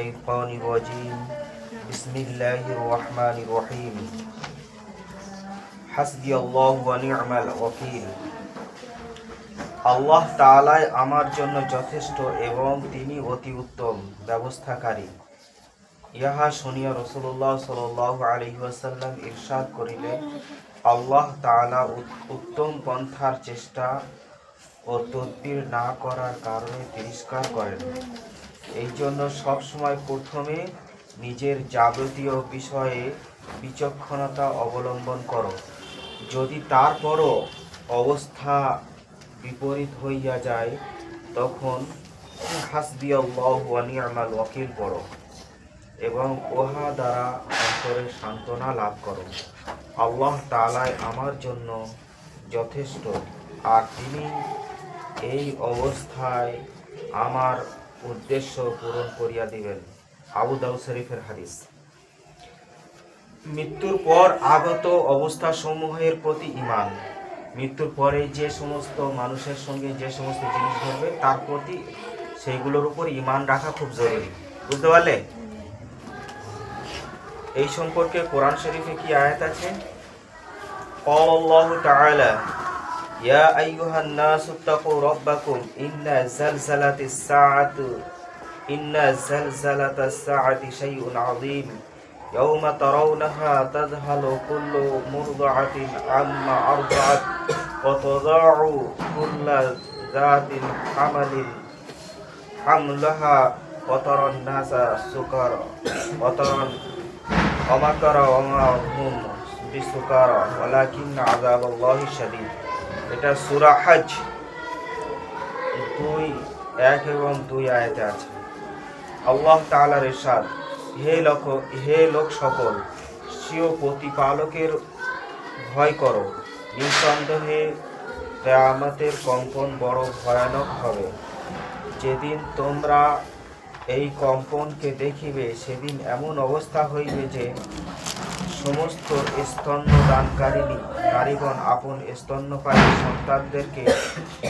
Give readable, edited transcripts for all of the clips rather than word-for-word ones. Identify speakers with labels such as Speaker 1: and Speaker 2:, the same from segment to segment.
Speaker 1: الشيطان الرجيم بسم الله الرحمن الرحيم حسبي الله ونعم الوكيل আল্লাহ তাআলাই আমার জন্য যথেষ্ট এবং তিনি অতি উত্তম ব্যবস্থাকারী। ইহা শুনিয়া রাসূলুল্লাহ সাল্লাল্লাহু আলাইহি ওয়াসাল্লাম ইরশাদ করিলেন, আল্লাহ তাআলা উত্তম পন্থার চেষ্টা ও তদবির না করার কারণে তিরস্কার করেন। এই জন্য সবসময় প্রথমে নিজের যাবতীয় বিষয়ে বিচক্ষণতা অবলম্বন করো। যদি তারপরও অবস্থা বিপরীত হইয়া যায় তখন হাসবিয়াল্লাহু ওয়া নি'মাল ওয়াকিল পড়ো এবং উহা দ্বারা অন্তরে সান্ত্বনা লাভ করো। আল্লাহ তাআলাই আমার জন্য যথেষ্ট, আর তিনি এই অবস্থায় আমার উদ্দেশ্য পূরণ করিয়া দিবেন। আবু দাউদ শরীফের হাদিস। মৃত্যুর পর আগত অবস্থা সমূহের প্রতি ঈমান। মৃত্যুর পরে যে সমস্ত মানুষের সঙ্গে যে সমস্ত জিনিস ঘটবে তার প্রতি সেইগুলোর উপর ঈমান রাখা খুব জরুরি। বুঝতে পারলে? এই সম্পর্কে কোরআন শরীফে কি আয়াত আছে? আল্লাহু তাআলা ইয়া আইয়ুহান নাসু তাকু রাব্বাকুম ইন্না জালজালাতাস সাআতি শাইউন আযীম ইয়াওমা তারাউনাহা তাযহালু কুল্লু মুরদিআতিন আম্মা আরদাআত ওয়া তাযাউ কুল্লা যাতিন হামলাহা ওয়া তারান নাসা সুকারা ওয়া তারান আমাকারা ওয়া মা হুম বিসুকারা ওয়ালাকিন্না আযাবাল্লাহি শাদীদ। এটা সূরা হজ 2:1 এবং 2 আয়াতে আছে। আল্লাহ তাআলার ইরশাদ, হে লোক সকল, স্বীয় প্রতিপালকের ভয় করো। নিঃসন্দেহে কিয়ামতের কম্পন বড় ভয়ানক হবে। যেদিন তোমরা এই কম্পনকে দেখিবে সেদিন এমন অবস্থা হইবে যে সমস্ত স্তন্যদানকারিণী নারীগণ আপন স্তন্যপায়ী সন্তানদেরকে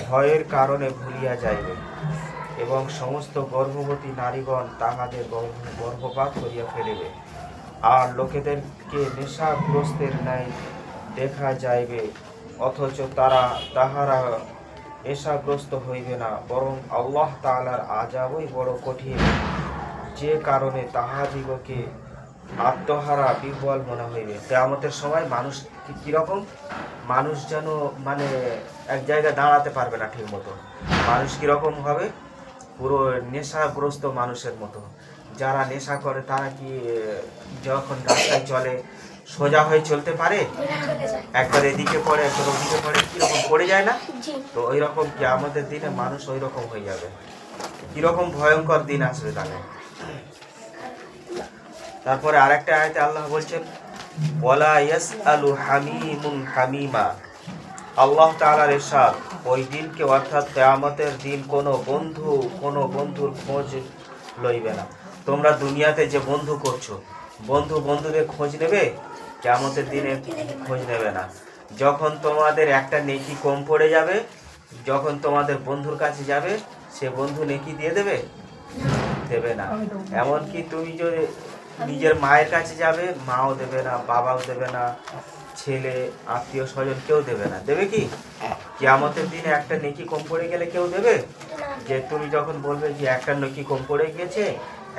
Speaker 1: ভয়ের কারণে ভুলিয়া যাইবে এবং সমস্ত গর্ভবতী নারীগণ তাহাদের গর্ভপাত করিয়া ফেলিবে। আর লোকেদেরকে নেশাগ্রস্তের ন্যায় দেখা যাইবে, অথচ তাহারা নেশাগ্রস্ত হইবে না, বরং আল্লাহ তাআলার আযাবই বড় কঠিন, যে কারণে তাহাদিগকে আত্মহারা বিহ্বল মনে হইবে। কিয়ামতের সময় মানুষ কিরকম? মানুষ যেন এক জায়গায় দাঁড়াতে পারবে না ঠিক মতো। মানুষ কিরকম হবে? পুরো নেশাগ্রস্ত মানুষের মতো। যারা নেশা করে তারা কি যখন রাস্তায় চলে সোজা হয়ে চলতে পারে? একবার এদিকে পড়ে একবার ওদিকে পড়ে, কিরকম পড়ে যায় না? তো ওই রকম কিয়ামতের দিনে মানুষ ওই রকম হয়ে যাবে। কিরকম ভয়ঙ্কর দিন আসবে তাহলে। তারপরে আরেকটা আয়াতে আল্লাহ বলছেন, ওয়ালা ইয়াসআলু হামিমুন হামিমা। আল্লাহ তাআলার ইরশাদ, ওই দিনকে অর্থাৎ কিয়ামতের দিন কোনো বন্ধুর খোঁজ লইবে না। তোমরা দুনিয়াতে যে বন্ধু করছো, বন্ধুদের খোঁজ নেবে? কিয়ামতের দিনে খোঁজ নেবে না। যখন তোমাদের একটা নেকি কম পড়ে যাবে, যখন তোমাদের বন্ধুর কাছে যাবে, সে বন্ধু নেকি দিয়ে দেবে না। এমনকি তুমি যদি নিজের মায়ের কাছে যাবে, মাও দেবে না, বাবাও দেবে না, ছেলে আত্মীয় স্বজন কেউ দেবে না। দেবে কি? কিয়ামতের দিনে একটা নেকি কম পড়ে গেলে কেউ দেবে? যে তুমি যখন বলবে যে একটা নেকি কম পড়ে গেছে,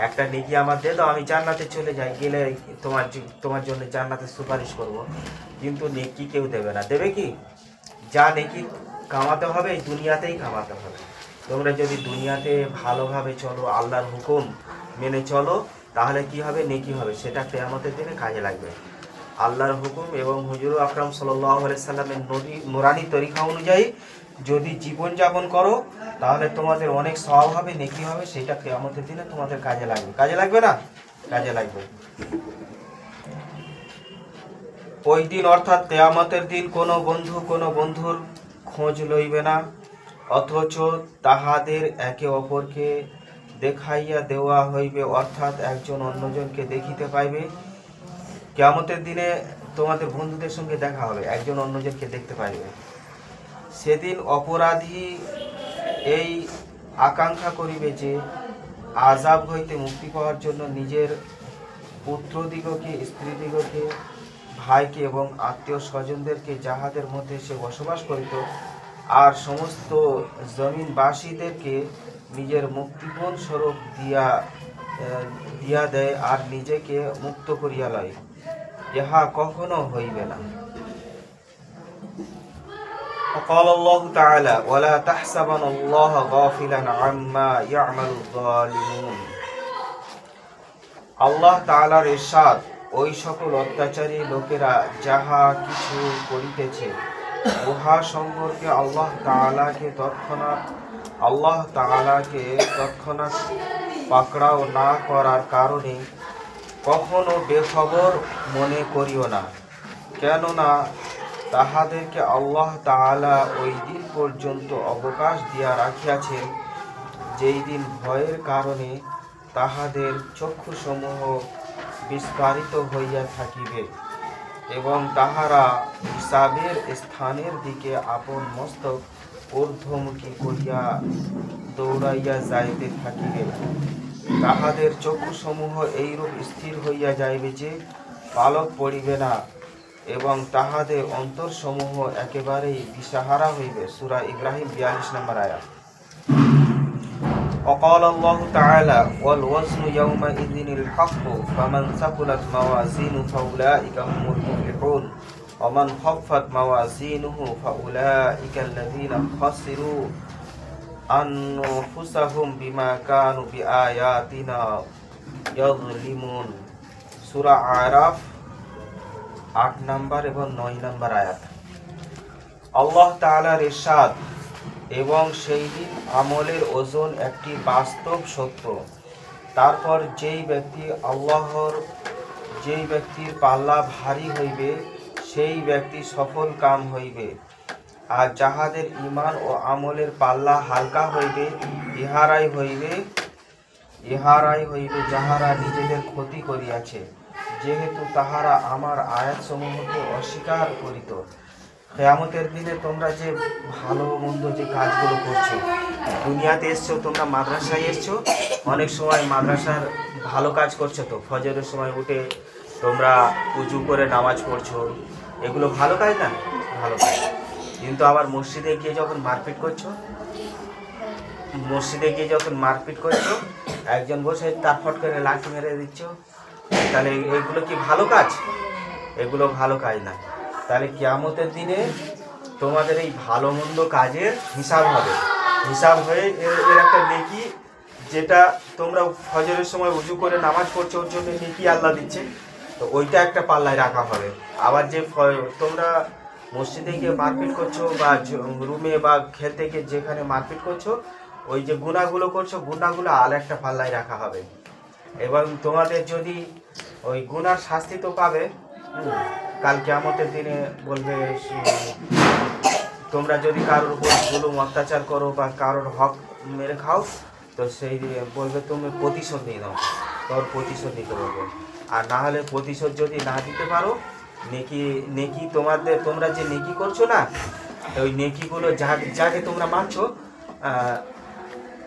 Speaker 1: একটা নেকি আমার দিয়ে দাও, আমি জান্নাতে চলে যাই, গেলে তোমার জন্য জান্নাতে সুপারিশ করব, কিন্তু নেকি কেউ দেবে না। দেবে কি? যা নেকি কামাতে হবে এই দুনিয়াতেই কামাতে হবে। তোমরা যদি দুনিয়াতে ভালোভাবে চলো, আল্লাহর হুকুম মেনে চলো, তাহলে কি হবে? নেকি হবে, সেটা কিয়ামতের দিনে কাজে লাগবে। আল্লাহর হুকুম এবং হুজুর আকরাম সাল্লাল্লাহু আলাইহি সাল্লামের নুরানি তরিকা অনুযায়ী যদি জীবন যাপন করো তাহলে তোমাদের অনেক সওয়াব হবে, নেকি হবে, সেটা কিয়ামতের দিনে তোমাদের কাজে লাগবে। কাজে লাগবে না? কাজে লাগবে। ওই দিন অর্থাৎ কিয়ামতের দিন কোনো বন্ধুর খোঁজ লইবে না, অথচ তাহাদের একে অপরকে দেখাইয়া দেওয়া হইবে, অর্থাৎ একজন অন্যজনকে দেখিতে পাইবে। কিয়ামতের দিনে তোমাদের বন্ধুদের সঙ্গে দেখা হবে, একজন অন্যজনকে দেখতে পাইবে। সেদিন অপরাধী এই আকাঙ্ক্ষা করিবে যে আযাব হইতে মুক্তি পাওয়ার জন্য নিজের পুত্রদিগকে, স্ত্রীদিগকে, ভাইকে এবং আত্মীয় স্বজনদেরকে যাহাদের মধ্যে সে বসবাস করিত আর সমস্ত জমিনবাসীদেরকে নিজের মুক্তিপণ স্বরূপ দিয়া দেয় আর নিজেকে মুক্ত করিয়া লয়, ইহা কখনো হইবে না। وقال الله تعالى ولا تحسبن الله غافلا عما يعمل الظالمون। আল্লাহ তাআলার ইরশাদ, ওই সকল অত্যাচারী লোকেরা যাহা কিছু করিতেছে উহা সম্পর্কে আল্লাহ তাআলাকে তৎক্ষণাৎ পাকড়াও না করার কারণে কখনো বেখবর মনে করিও না, কেননা তাহাদেরকে আল্লাহ তাআলা ওই দিন পর্যন্ত অবকাশ দিয়া রাখিয়াছেন যেই দিন ভয়ের কারণে তাহাদের চক্ষুসমূহ বিস্ফারিত হইয়া থাকিবে এবং তাহারা হিসাবের স্থানের দিকে আপন মস্তক ঊর্ধ্বমুখী করিয়া দৌড়াইয়া যাইতে থাকিবে। তাহাদের চক্ষুসমূহ এইরূপ স্থির হইয়া যাইবে যে পালক পড়িবে না এবং তাহাদের অন্তরসমূহ একেবারেই দিশাহারা হইবে। সূরা ইব্রাহিম 42 নম্বর আয়াত। وقال الله تعالى والوزن يومئذ الحق فمن ثقلت موازينه فأولئك هم المفلحون ومن خفت موازينه فأولئك الذين خسروا أنفسهم بما كانوا بآياتنا يظلمون। সূরা আরাফ 8 নম্বর এবং 9 নম্বর আয়াত। আল্লাহ তাআলার ইরশাদ, এবং সেই দিন আমলের ওজন একটি বাস্তব সত্য। তারপর যেই ব্যক্তির পাল্লা ভারী হইবে সেই ব্যক্তি সফল কাম হইবে, আর যাহাদের ঈমান ও আমলের পাল্লা হালকা হইবে ইহারাই হইবে যাহারা নিজেদের ক্ষতি করিয়াছে, যেহেতু তাহারা আমার আয়াতসমূহকে অস্বীকার করিত। কিয়ামতের দিনে তোমরা যে ভালো মন্দ যে কাজগুলো করছো, দুনিয়াতে এসছো, তোমরা মাদ্রাসায় এসছো, অনেক সময় মাদ্রাসার ভালো কাজ করছো, তো ফজরের সময় উঠে তোমরা উজু করে নামাজ পড়ছো, এগুলো ভালো কাজ না? ভালো কাজ। কিন্তু আবার মসজিদে গিয়ে যখন মারপিট করছো, একজন বসে তার ফট করে লাঠি মেরে দিচ্ছ, তাহলে এগুলো কি ভালো কাজ? এগুলো ভালো কাজ না। তাহলে কিয়ামতের দিনে তোমাদের এই ভালো মন্দ কাজের হিসাব হবে, হিসাব হয়ে এর একটা নেকি, যেটা তোমরা ফজরের সময় উজু করে নামাজ পড়ছো ওর জন্য নেকি আল্লাহ দিচ্ছে, তো ওইটা একটা পাল্লায় রাখা হবে। আবার যে তোমরা মসজিদে গিয়ে মারপিট করছো বা রুমে বা খেলতে গিয়ে যেখানে মারপিট করছো, ওই যে গুনাহগুলো করছো, গুনাহগুলো আর একটা পাল্লায় রাখা হবে। এবং তোমাদের যদি ওই গুনার শাস্তি তো পাবে, কাল কিয়ামতের দিনে বলবে, তোমরা যদি কারোর উপর জুলুম অত্যাচার করো বা কারোর হক মেরে খাও, তো সেই বলবে তুমি প্রতিশোধ নিয়ে নাও, তোর প্রতিশোধ নিতে বলবে। আর না হলে প্রতিশোধ যদি না দিতে পারো, নেকি তোমরা যে নেকি করছো না, ওই নেকিগুলো যাকে তোমরা মানছো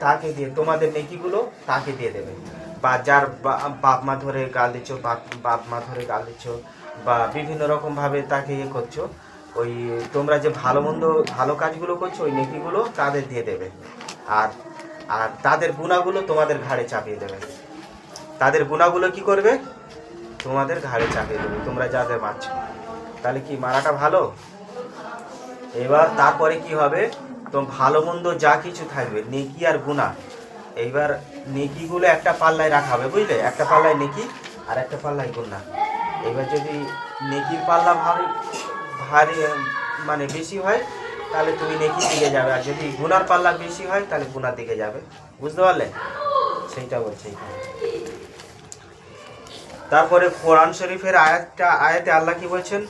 Speaker 1: তাকে দিয়ে, তোমাদের নেকিগুলো তাকে দিয়ে দেবে। বা যার বাপ মা ধরে গাল দিচ্ছ, গাল দিচ্ছ বা বিভিন্ন রকমভাবে তাকে করছো, ওই তোমরা যে ভালো কাজগুলো করছো ওই নেকিগুলো তাদের দিয়ে দেবে, আর তাদের গুনাহগুলো তোমাদের ঘাড়ে চাপিয়ে দেবে। তাদের গুনাহগুলো কি করবে? তোমাদের ঘাড়ে চাপিয়ে দেবে, তোমরা যাদের মারছো। তাহলে কি মারাটা ভালো? এবার তারপরে কি হবে, তো ভালো মন্দ যা কিছু থাকবে, নেকি আর গুনাহ, এইবার নেকিগুলো একটা পাল্লায় রাখা হবে, বুঝলে? একটা পাল্লায় নেকি আর একটা পাল্লায় গুনাহ। এবার যদি নেকির পাল্লা ভারী মানে বেশি হয়, তাহলে তুমি নেকির দিকে যাবে, আর যদি গুনার পাল্লা বেশি হয় তাহলে গুনার দিকে যাবে। বুঝতে পারলে? সেইটা বলছে। তারপরে কোরআন শরীফের আয়াতে আল্লাহ কি বলছেন?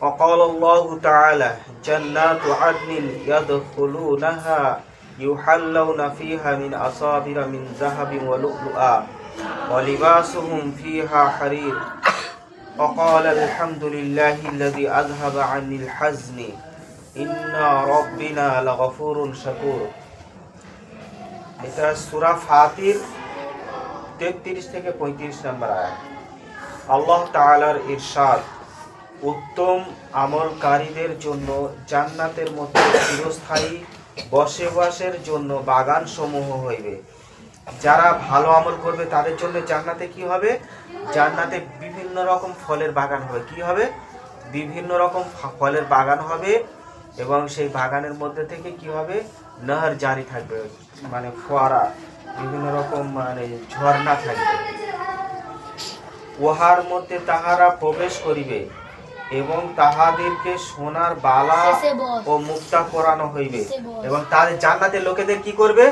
Speaker 1: ওয়াকালাল্লাহু তাআলা জান্নাতু আদনিন ইয়াদখুলুনাহা ইউহাল্লাউনা ফিহা মিন আসাবিরা মিন যাহাবিন ওয়া লু'লুআ ওয়া লিবাসুহুম ফিহা হারির وقال الحمد لله الذي أذهب عني الحزن إن ربنا لغفور شكور। এটা সূরা ফাতির 33 থেকে 35 নম্বর আয়াত। আল্লাহ তাআলার ইরশাদ, উত্তম আমলকারীদের জন্য জান্নাতের মধ্যে চিরস্থায়ী বসবাসের জন্য বাগান সমূহ হইবে। যারা ভালো আমল করবে তাদের জন্য জান্নাতে কি হবে? জান্নাতে বিভিন্ন রকম ফলের বাগান হবে। কি হবে? বিভিন্ন রকম ফলের বাগান হবে, এবং সেই বাগানের মধ্যে থেকে কি হবে? নহর জারি থাকবে, মানে ফোয়ারা, বিভিন্ন রকম মানে ঝর্ণা থাকবে। উহার মধ্যে তাহারা প্রবেশ করিবে এবং তাহাদেরকে সোনার বালা ও মুক্তা পরানো হইবে। এবং তাদের জান্নাতের লোকেদের কি করবে?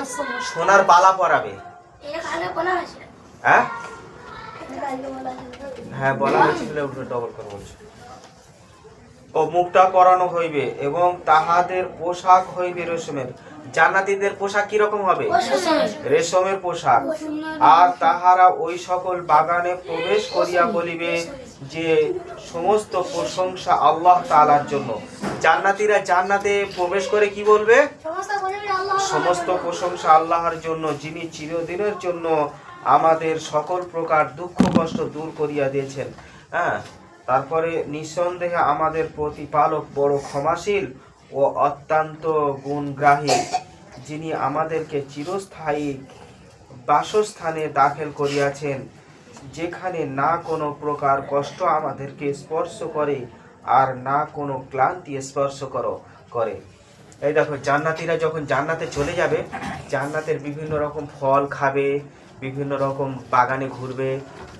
Speaker 1: সোনার বালা পরাবে। হ্যাঁ হ্যাঁ বলা হয়েছিল, ডবল করে বলছে। ও মুক্তা পরানো হইবে এবং তাহাদের পোশাক হইবে রেশমের। জান্নাতীদের পোশাক কি রকম হবে? রেশমের পোশাক। আর তাহারা ওই সকল বাগানে প্রবেশ করিয়া বলিবে যে সমস্ত প্রশংসা আল্লাহ তাআলার জন্য। জান্নাতীরা জান্নাতে প্রবেশ করে কি বলবে? সমস্ত প্রশংসা আল্লাহর জন্য, যিনি চিরদিনের জন্য আমাদের সকল প্রকার দুঃখ কষ্ট দূর করিয়া দিয়েছেন। হ্যাঁ, তারপরে নিঃসন্দেহে আমাদের প্রতিপালক বড় ক্ষমাশীল ও অত্যন্ত গুণগ্রাহী, যিনি আমাদেরকে চিরস্থায়ী বাসস্থানে দাখিল করিয়াছেন, যেখানে না কোনো প্রকার কষ্ট আমাদেরকে স্পর্শ করে আর না কোনো ক্লান্তি স্পর্শ করে। এই দেখো, জান্নাতীরা যখন জান্নাতে চলে যাবে, জান্নাতের বিভিন্ন রকম ফল খাবে, বিভিন্ন রকম বাগানে ঘুরবে,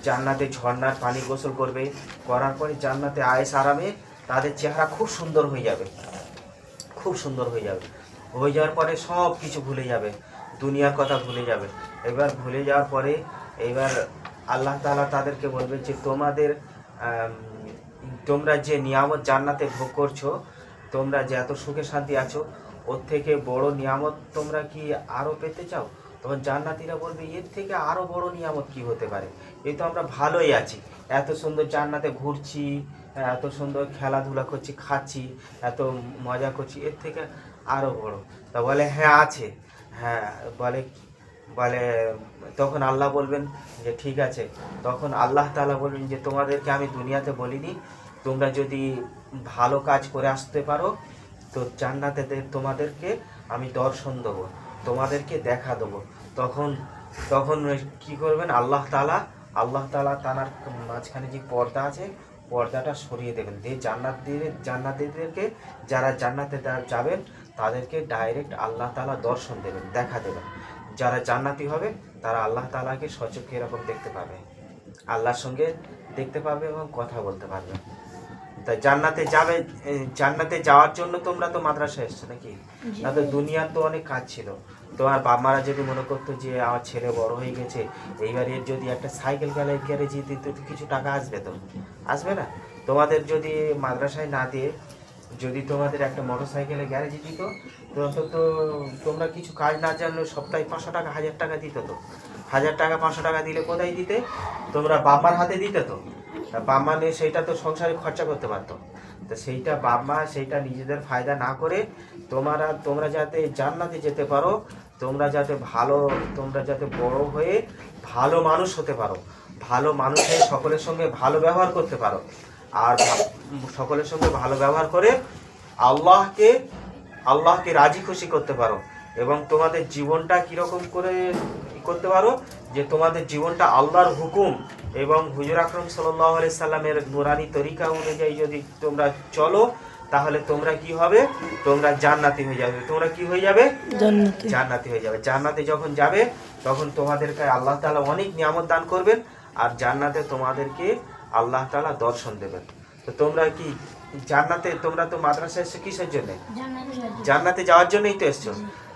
Speaker 1: জান্নাতে ঝর্ণার পানি গোসল করবে, করার পরে জান্নাতে আয়েশ আরামে তাদের চেহারা খুব সুন্দর হয়ে যাবে, খুব সুন্দর হয়ে যাবে। হয়ে যাওয়ার পরে সব কিছু ভুলে যাবে, দুনিয়ার কথা ভুলে যাবে। এবার ভুলে যাওয়ার পরে এবার আল্লাহ তাআলা তাদেরকে বলবে যে তোমরা যে নিয়ামত জান্নাতে ভোগ করছো, তোমরা যে এত সুখে শান্তি আছো, ওর থেকে বড় নিয়ামত তোমরা কি আরও পেতে চাও? তখন জান্নাতীরা বলবে, এর থেকে আরও বড় নিয়ামত কি হতে পারে? এই তো আমরা ভালোই আছি, এত সুন্দর জান্নাতে ঘুরছি, এত সুন্দর খেলাধুলা করছি, খাচ্ছি, এত মজা করছি, এর থেকে আরও বড়। তা বলে হ্যাঁ আছে। হ্যাঁ বলে তখন আল্লাহ বলবেন যে ঠিক আছে। তখন আল্লাহ তাআলা বলবেন যে তোমাদেরকে আমি দুনিয়াতে বলিনি, তোমরা যদি ভালো কাজ করে আসতে পারো তো জান্নাতে তোমাদেরকে আমি দর্শন দেবো, তোমাদেরকে দেখা দেবো। তখন কি করবেন? আল্লাহ তাআলা তার মাঝখানে যে পর্দা আছে, পর্দাটা সরিয়ে দেবেন, দিয়ে জান্নাতীদেরকে, যারা জান্নাতে যাবেন তাদেরকে ডাইরেক্ট আল্লাহ তাআলা দর্শন দেবেন, দেখা দেবেন। যারা জান্নাতি হবে তারা আল্লাহ তাআলাকে সচক্ষে এরকম দেখতে পাবে, আল্লাহর সঙ্গে দেখতে পাবে এবং কথা বলতে পারবে। তাই জান্নাতে যাওয়ার জন্য তোমরা তো মাদ্রাসায় এসছো নাকি? না তো দুনিয়ার তো অনেক কাজ ছিল। তোমার বাবা মারা যদি মনে করতো যে আমার ছেলে বড় হয়ে গেছে, এইবার এর যদি একটা সাইকেল গ্যারেজে দিত কিছু টাকা আসবে, তো আসবে না। তোমাদের যদি মাদ্রাসায় না দিয়ে যদি তোমাদের একটা মোটর সাইকেলে গ্যারেজে দিত, তো অন্তত তোমরা কিছু কাজ না জানলেও সপ্তাহে 500 টাকা 1000 টাকা দিত। তো 1000 টাকা 500 টাকা দিলে কোথায় দিতে? তোমরা বাবার হাতে দিতে। তো বাবা নিয়ে সেইটা তো সংসারে খরচা করতে পারতো। তো সেইটা বাবা সেইটা নিজেদের ফায়দা না করে তোমরা যাতে জান্নাতে যেতে পারো, তোমরা যাতে বড় হয়ে ভালো মানুষ হতে পারো, ভালো মানুষের সকলের সঙ্গে ভালো ব্যবহার করতে পারো, আর সকলের সঙ্গে ভালো ব্যবহার করে আল্লাহকে রাজি খুশি করতে পারো, এবং তোমাদের জীবনটা কিরকম করে করতে পারো যে তোমাদের জীবনটা আল্লাহর হুকুম এবং হুজুর আকরাম সাল্লাল্লাহু আলাইহি সাল্লামের নুরানি তরিকা অনুযায়ী যদি তোমরা চলো, তাহলে তোমরা কি হবে? তোমরা জান্নাতি হয়ে যাবে। তোমরা কি হয়ে যাবে? জান্নাতি হয়ে যাবে। জান্নাতে যখন যাবে তখন তোমাদেরকে আল্লাহ তাআলা অনেক নিয়ামত দান করবেন, আর জান্নাতে তোমাদেরকে আল্লাহ তাআলা দর্শন দেবেন। তো তোমরা কি জান্নাতে, তোমরা তো মাদ্রাসায় এসে কিসের জন্য? জান্নাতে যাওয়ার জন্যই তো এসছো।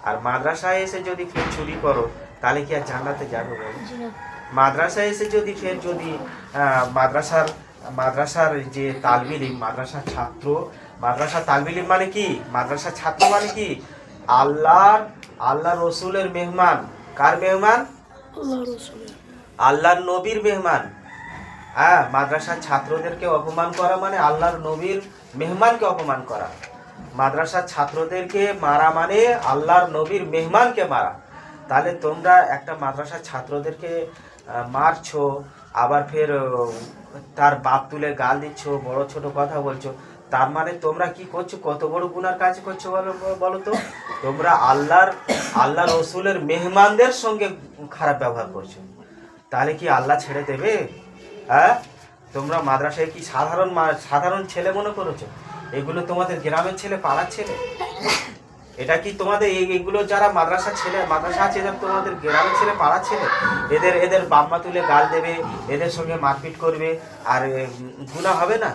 Speaker 1: আর মাদ্রাসায় এসে যদি ফের চুরি করো তাহলে কি আর জান্নাতে যাবে? মাদ্রাসায় এসে যদি ফের মাদ্রাসার যে তালবিলিম, মাদ্রাসার তালবিলিম মানে কি? মাদ্রাসার ছাত্র মানে কি? আল্লাহ রসুলের মেহমান। কার মেহমান? আল্লাহর নবীর মেহমান। হ্যাঁ, মাদ্রাসার ছাত্রদেরকে অপমান করা মানে আল্লাহর নবীর মেহমানকে অপমান করা। মাদ্রাসার ছাত্রদেরকে মারা মানে আল্লাহর নবীর মেহমানকে মারা। তাহলে তোমরা একটা মাদ্রাসার ছাত্রদেরকে মারছো, আবার ফের তার বাপ তুলে গাল দিচ্ছ, বড় ছোট কথা বলছো, তার মানে তোমরা কি করছো? কত বড় গুনার কাজ করছো বলো বলো তো? তোমরা আল্লাহ রসুলের মেহমানদের সঙ্গে খারাপ ব্যবহার করছো। তাহলে কি আল্লাহ ছেড়ে দেবে? হ্যাঁ, তোমরা মাদ্রাসায় কি সাধারণ ছেলে মনে করেছো? এগুলো তোমাদের গ্রামের ছেলে, পাড়ার ছেলে। এটা কি তোমাদের এইগুলো যারা মাদ্রাসা আছে, এরা তোমাদের গ্রামের ছেলে, পাড়ার ছেলে? এদের বাম্মা তুলে গাল দেবে, এদের সঙ্গে মারপিট করবে, আর গুনাহ হবে না?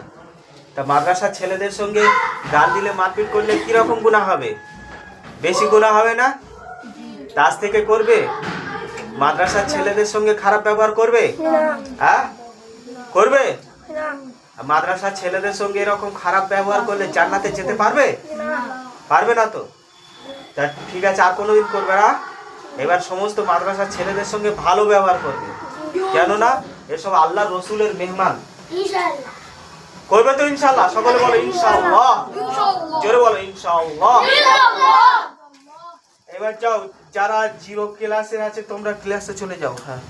Speaker 1: তা মাদ্রাসার ছেলেদের সঙ্গে গাল দিলে, মারপিট করলে কিরকম গুনাহ হবে? বেশি গুনাহ হবে না? তার থেকে করবে? মাদ্রাসার ছেলেদের সঙ্গে খারাপ ব্যবহার করবে? হ্যাঁ, করবে? মাদ্রাসার ছেলেদের সঙ্গে এরকম খারাপ ব্যবহার করলে জান্নাতে যেতে পারবে? পারবে না তো। তা ঠিক আছে, আর কোনোদিন করবে না। এবার সমস্ত মাদ্রাসার ছেলেদের সঙ্গে ভালো ব্যবহার করবে, কেননা এসব আল্লাহ রসুলের মেহমান। করবে তো ইনশাআল্লাহ? সকলে বলো ইনশাআল্লাহ, জোরে বলো ইনশাআল্লাহ। এবার যাও, যারা 0 ক্লাসে আছে তোমরা ক্লাসে চলে যাও। হ্যাঁ।